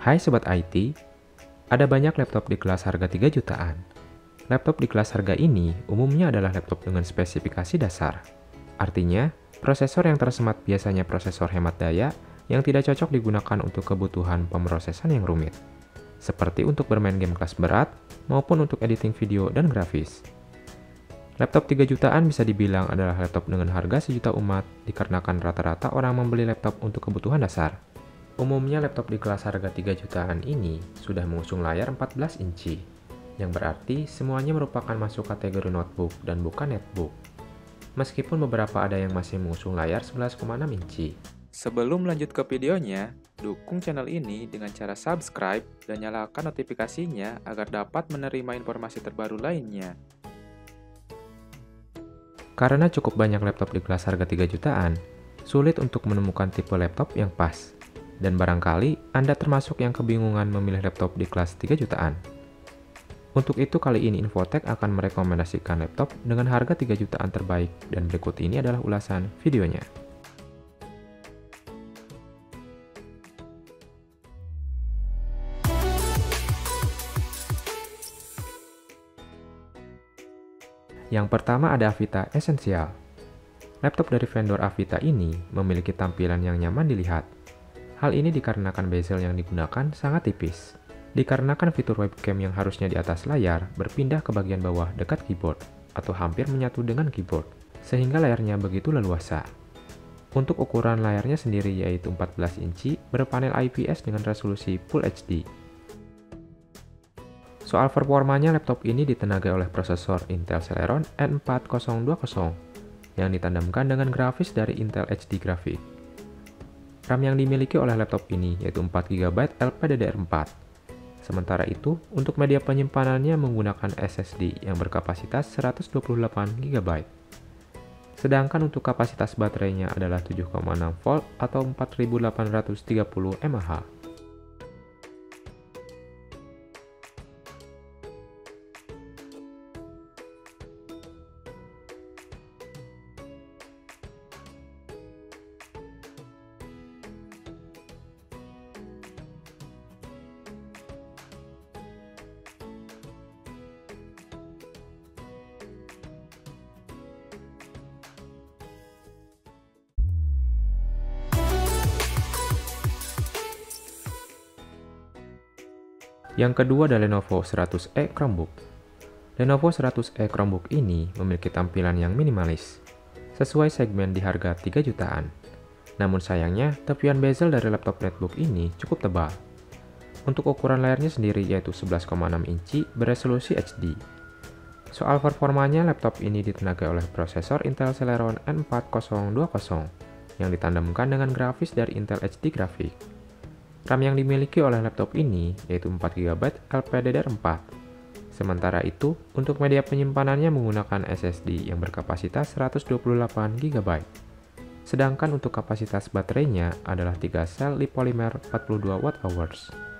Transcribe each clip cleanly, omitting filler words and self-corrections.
Hai Sobat IT, ada banyak laptop di kelas harga 3 jutaan. Laptop di kelas harga ini umumnya adalah laptop dengan spesifikasi dasar. Artinya, prosesor yang tersemat biasanya prosesor hemat daya yang tidak cocok digunakan untuk kebutuhan pemrosesan yang rumit, seperti untuk bermain game kelas berat maupun untuk editing video dan grafis. Laptop 3 jutaan bisa dibilang adalah laptop dengan harga sejuta umat dikarenakan rata-rata orang membeli laptop untuk kebutuhan dasar. Umumnya laptop di kelas harga 3 jutaan ini sudah mengusung layar 14 inci, yang berarti semuanya merupakan masuk kategori notebook dan bukan netbook. Meskipun beberapa ada yang masih mengusung layar 11,6 inci. Sebelum lanjut ke videonya, dukung channel ini dengan cara subscribe dan nyalakan notifikasinya agar dapat menerima informasi terbaru lainnya. Karena cukup banyak laptop di kelas harga 3 jutaan, sulit untuk menemukan tipe laptop yang pas. Dan barangkali Anda termasuk yang kebingungan memilih laptop di kelas 3 jutaan. Untuk itu kali ini Infotech akan merekomendasikan laptop dengan harga 3 jutaan terbaik dan berikut ini adalah ulasan videonya. Yang pertama ada Avita Essential. Laptop dari vendor Avita ini memiliki tampilan yang nyaman dilihat. Hal ini dikarenakan bezel yang digunakan sangat tipis. Dikarenakan fitur webcam yang harusnya di atas layar berpindah ke bagian bawah dekat keyboard atau hampir menyatu dengan keyboard, sehingga layarnya begitu leluasa. Untuk ukuran layarnya sendiri yaitu 14 inci berpanel IPS dengan resolusi Full HD. Soal performanya, laptop ini ditenagai oleh prosesor Intel Celeron N4020 yang ditandemkan dengan grafis dari Intel HD Graphics. RAM yang dimiliki oleh laptop ini yaitu 4GB LPDDR4. Sementara itu, untuk media penyimpanannya menggunakan SSD yang berkapasitas 128GB. Sedangkan untuk kapasitas baterainya adalah 7,6 volt atau 4830 mAh. Yang kedua ada Lenovo 100E Chromebook. Lenovo 100E Chromebook ini memiliki tampilan yang minimalis, sesuai segmen di harga 3 jutaan. Namun sayangnya, tepian bezel dari laptop netbook ini cukup tebal. Untuk ukuran layarnya sendiri yaitu 11,6 inci beresolusi HD. Soal performanya, laptop ini ditenagai oleh prosesor Intel Celeron N4020 yang ditandemkan dengan grafis dari Intel HD Graphics. RAM yang dimiliki oleh laptop ini yaitu 4GB LPDDR4. Sementara itu, untuk media penyimpanannya menggunakan SSD yang berkapasitas 128GB. Sedangkan untuk kapasitas baterainya adalah 3 sel lipomer 42Wh.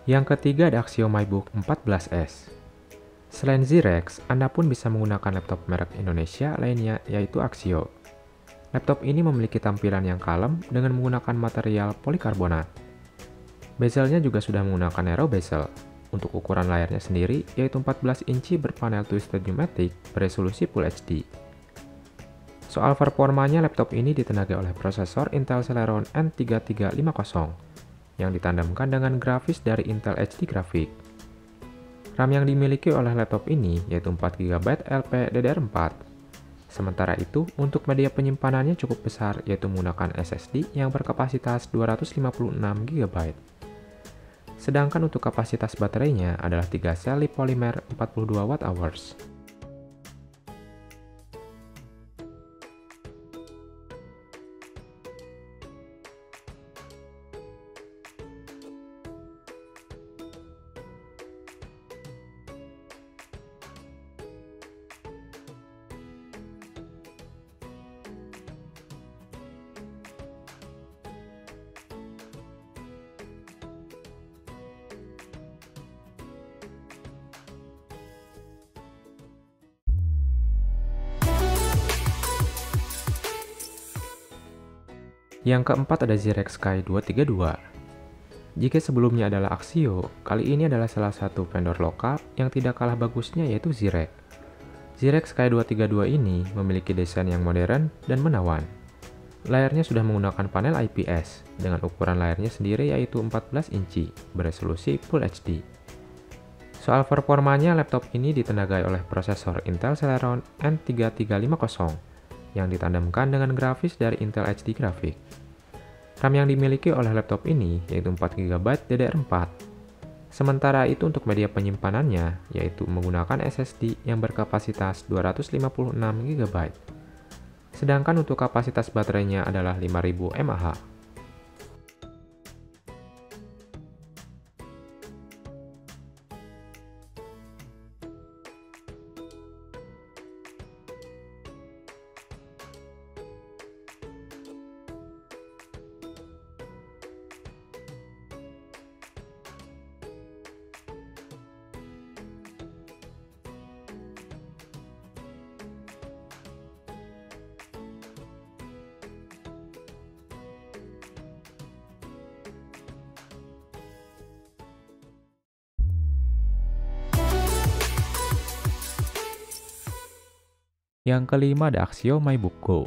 Yang ketiga ada Axio MyBook 14S. Selain Xirex, Anda pun bisa menggunakan laptop merek Indonesia lainnya yaitu Axio. Laptop ini memiliki tampilan yang kalem dengan menggunakan material polikarbonat. Bezelnya juga sudah menggunakan narrow bezel. Untuk ukuran layarnya sendiri yaitu 14 inci berpanel Twisted Pneumatic beresolusi Full HD. Soal performanya, laptop ini ditenagai oleh prosesor Intel Celeron N3350 yang ditandemkan dengan grafis dari Intel HD Graphics. RAM yang dimiliki oleh laptop ini yaitu 4GB LPDDR4. Sementara itu, untuk media penyimpanannya cukup besar yaitu menggunakan SSD yang berkapasitas 256GB. Sedangkan untuk kapasitas baterainya adalah 3 sel lip polimer 42 Wh. Yang keempat ada Zirek Sky 232. Jika sebelumnya adalah Axio, kali ini adalah salah satu vendor lokal yang tidak kalah bagusnya yaitu Zirek. Zirek Sky 232 ini memiliki desain yang modern dan menawan. Layarnya sudah menggunakan panel IPS dengan ukuran layarnya sendiri yaitu 14 inci beresolusi Full HD. Soal performanya, laptop ini ditenagai oleh prosesor Intel Celeron N3350 yang ditandemkan dengan grafis dari Intel HD Graphics. RAM yang dimiliki oleh laptop ini yaitu 4GB DDR4. Sementara itu untuk media penyimpanannya yaitu menggunakan SSD yang berkapasitas 256GB. Sedangkan untuk kapasitas baterainya adalah 5000 mAh. Yang kelima ada Axio MyBook Go.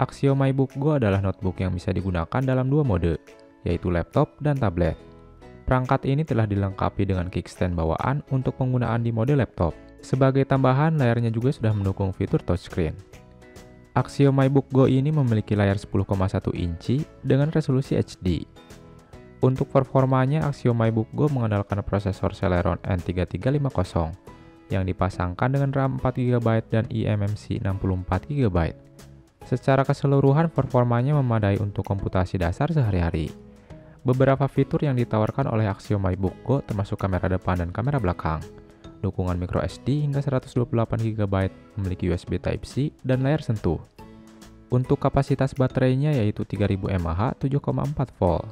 Axio MyBook Go adalah notebook yang bisa digunakan dalam dua mode, yaitu laptop dan tablet. Perangkat ini telah dilengkapi dengan kickstand bawaan untuk penggunaan di mode laptop. Sebagai tambahan, layarnya juga sudah mendukung fitur touchscreen. Axio MyBook Go ini memiliki layar 10,1 inci dengan resolusi HD. Untuk performanya, Axio MyBook Go mengandalkan prosesor Celeron N3350 yang dipasangkan dengan RAM 4GB dan eMMC 64GB. Secara keseluruhan, performanya memadai untuk komputasi dasar sehari-hari. Beberapa fitur yang ditawarkan oleh Axio MyBook Go termasuk kamera depan dan kamera belakang, dukungan microSD hingga 128GB, memiliki USB Type-C, dan layar sentuh. Untuk kapasitas baterainya yaitu 3000 mAh 7,4 volt.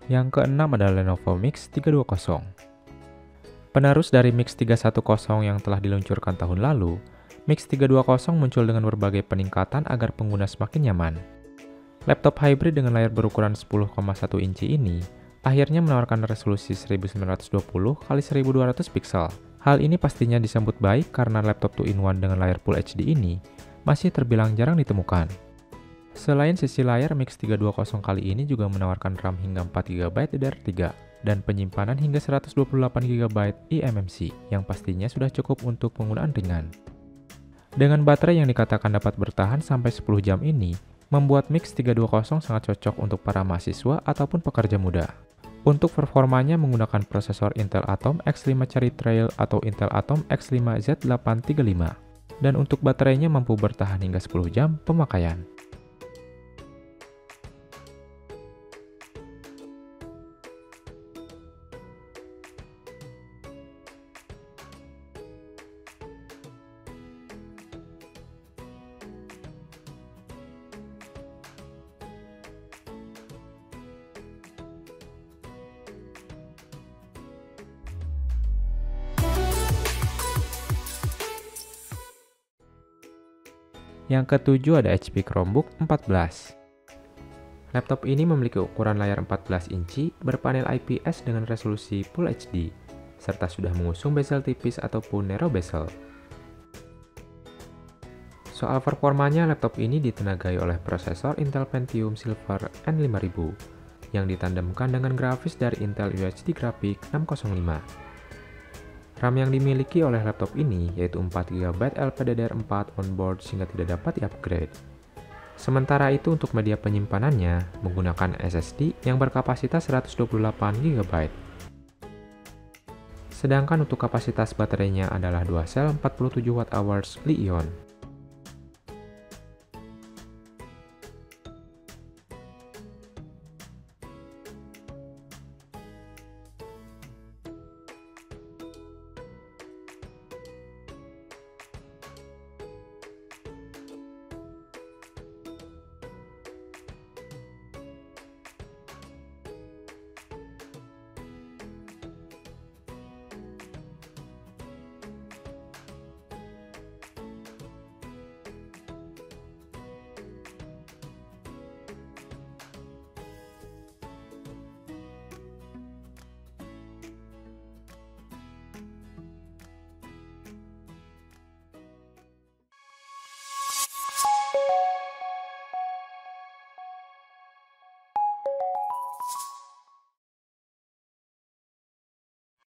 Yang keenam adalah Lenovo Mix 320. Penerus dari Mix 310 yang telah diluncurkan tahun lalu, Mix 320 muncul dengan berbagai peningkatan agar pengguna semakin nyaman. Laptop hybrid dengan layar berukuran 10,1 inci ini akhirnya menawarkan resolusi 1920x1200 pixel. Hal ini pastinya disambut baik karena laptop 2-in-1 dengan layar Full HD ini masih terbilang jarang ditemukan. Selain sisi layar, Mix 320 kali ini juga menawarkan RAM hingga 4GB DDR3 dan penyimpanan hingga 128GB eMMC yang pastinya sudah cukup untuk penggunaan ringan. Dengan baterai yang dikatakan dapat bertahan sampai 10 jam ini, membuat Mix 320 sangat cocok untuk para mahasiswa ataupun pekerja muda. Untuk performanya menggunakan prosesor Intel Atom X5 Cherry Trail atau Intel Atom X5 Z835, dan untuk baterainya mampu bertahan hingga 10 jam pemakaian. Yang ketujuh ada HP Chromebook 14. Laptop ini memiliki ukuran layar 14 inci berpanel IPS dengan resolusi Full HD, serta sudah mengusung bezel tipis ataupun narrow bezel. Soal performanya, laptop ini ditenagai oleh prosesor Intel Pentium Silver N5000 yang ditandemkan dengan grafis dari Intel UHD Graphics 605. RAM yang dimiliki oleh laptop ini yaitu 4GB LPDDR4 onboard sehingga tidak dapat di-upgrade. Sementara itu untuk media penyimpanannya menggunakan SSD yang berkapasitas 128GB. Sedangkan untuk kapasitas baterainya adalah 2 sel 47Wh Li-ion.